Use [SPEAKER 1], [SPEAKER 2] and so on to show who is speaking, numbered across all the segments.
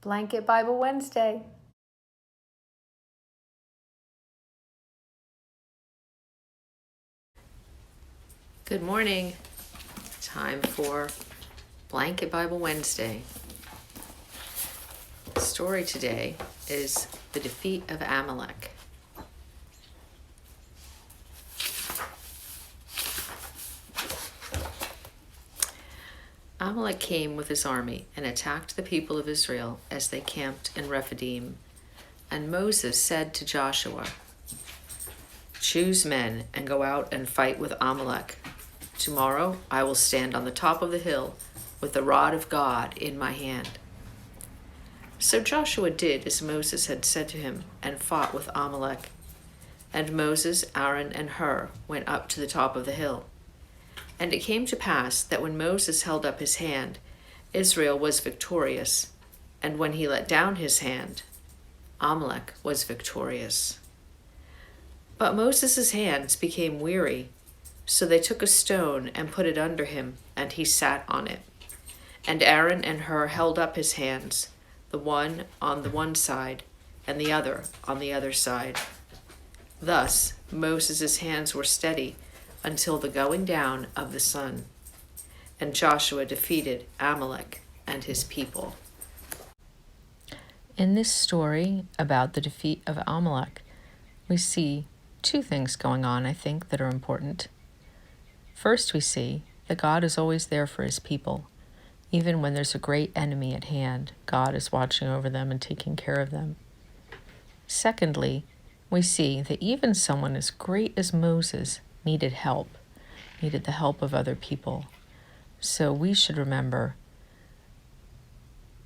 [SPEAKER 1] Blanket Bible Wednesday.
[SPEAKER 2] Good morning. Time for Blanket Bible Wednesday. The story today is the defeat of Amalek. Amalek came with his army and attacked the people of Israel as they camped in Rephidim. And Moses said to Joshua, "Choose men and go out and fight with Amalek. Tomorrow I will stand on the top of the hill with the rod of God in my hand." So Joshua did as Moses had said to him and fought with Amalek. And Moses, Aaron, and Hur went up to the top of the hill. And it came to pass that when Moses held up his hand, Israel was victorious, and when he let down his hand, Amalek was victorious. But Moses' hands became weary, so they took a stone and put it under him, and he sat on it. And Aaron and Hur held up his hands, the one on the one side, and the other on the other side. Thus Moses' hands were steady until the going down of the sun. And Joshua defeated Amalek and his people. In this story about the defeat of Amalek, we see two things going on, I think, that are important. First, we see that God is always there for his people. Even when there's a great enemy at hand, God is watching over them and taking care of them. Secondly, we see that even someone as great as Moses needed the help of other people. So we should remember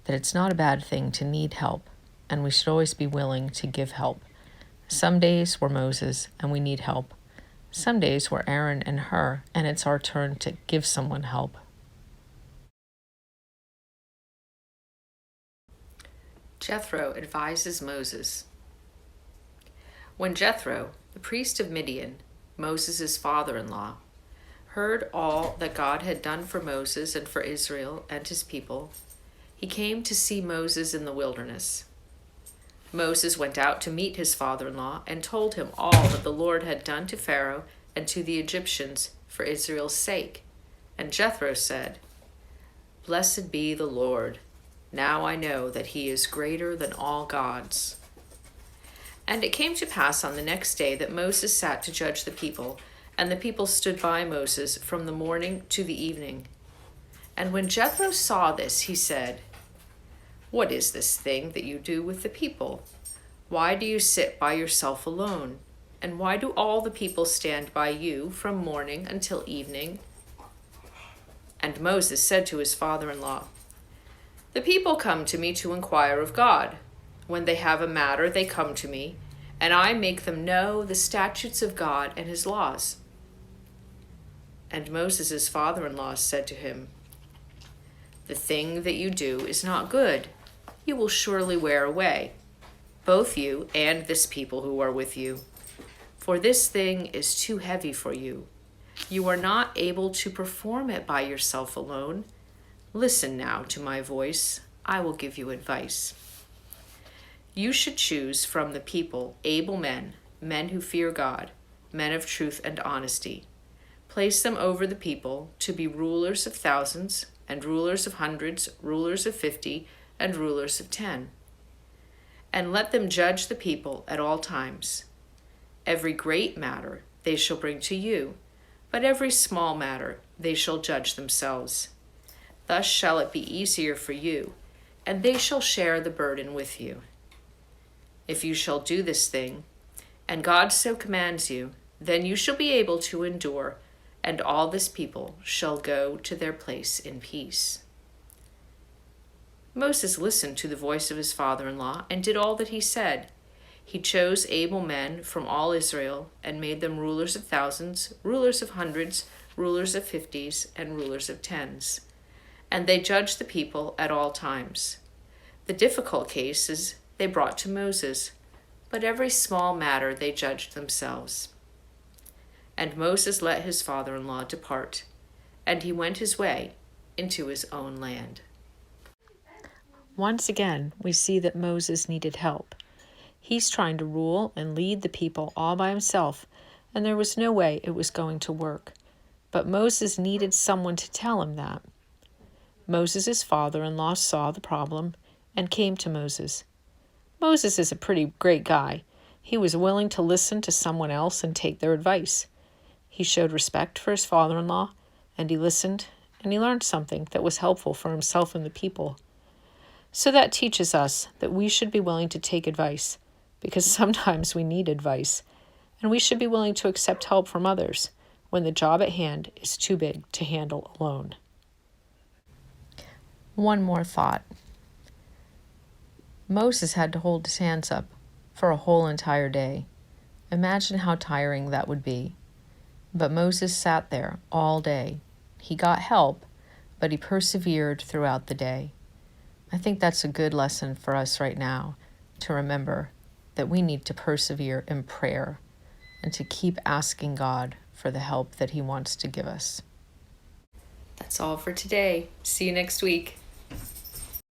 [SPEAKER 2] that it's not a bad thing to need help, and we should always be willing to give help. Some days we're Moses and we need help. Some days we're Aaron and Hur, and it's our turn to give someone help. Jethro advises Moses. When Jethro, the priest of Midian, Moses' father-in-law, heard all that God had done for Moses and for Israel and his people, he came to see Moses in the wilderness. Moses went out to meet his father-in-law and told him all that the Lord had done to Pharaoh and to the Egyptians for Israel's sake. And Jethro said, "Blessed be the Lord. Now I know that he is greater than all gods." And it came to pass on the next day that Moses sat to judge the people, and the people stood by Moses from the morning to the evening. And when Jethro saw this, he said, "What is this thing that you do with the people? Why do you sit by yourself alone? And why do all the people stand by you from morning until evening?" And Moses said to his father-in-law, "The people come to me to inquire of God. When they have a matter, they come to me, and I make them know the statutes of God and his laws." And Moses' father-in-law said to him, "The thing that you do is not good. You will surely wear away, both you and this people who are with you. For this thing is too heavy for you. You are not able to perform it by yourself alone. Listen now to my voice. I will give you advice. You should choose from the people able men, men who fear God, men of truth and honesty. Place them over the people to be rulers of thousands, and rulers of hundreds, rulers of 50, and rulers of 10. And let them judge the people at all times. Every great matter they shall bring to you, but every small matter they shall judge themselves. Thus shall it be easier for you, and they shall share the burden with you. If you shall do this thing, and God so commands you, then you shall be able to endure, and all this people shall go to their place in peace." Moses listened to the voice of his father-in-law and did all that he said. He chose able men from all Israel and made them rulers of thousands, rulers of hundreds, rulers of 50s, and rulers of 10s. And they judged the people at all times. The difficult cases they brought to Moses, but every small matter they judged themselves. And Moses let his father-in-law depart, and he went his way into his own land. once again, we see that Moses needed help. He's trying to rule and lead the people all by himself, and there was no way it was going to work. But Moses needed someone to tell him that. Moses' father-in-law saw the problem and came to Moses. Moses is a pretty great guy. He was willing to listen to someone else and take their advice. He showed respect for his father-in-law, and he listened, and he learned something that was helpful for himself and the people. So that teaches us that we should be willing to take advice, because sometimes we need advice, and we should be willing to accept help from others when the job at hand is too big to handle alone. One more thought. Moses had to hold his hands up for a whole entire day. Imagine how tiring that would be. But Moses sat there all day. He got help, but he persevered throughout the day. I think that's a good lesson for us right now, to remember that we need to persevere in prayer and to keep asking God for the help that He wants to give us. That's all for today. See you next week.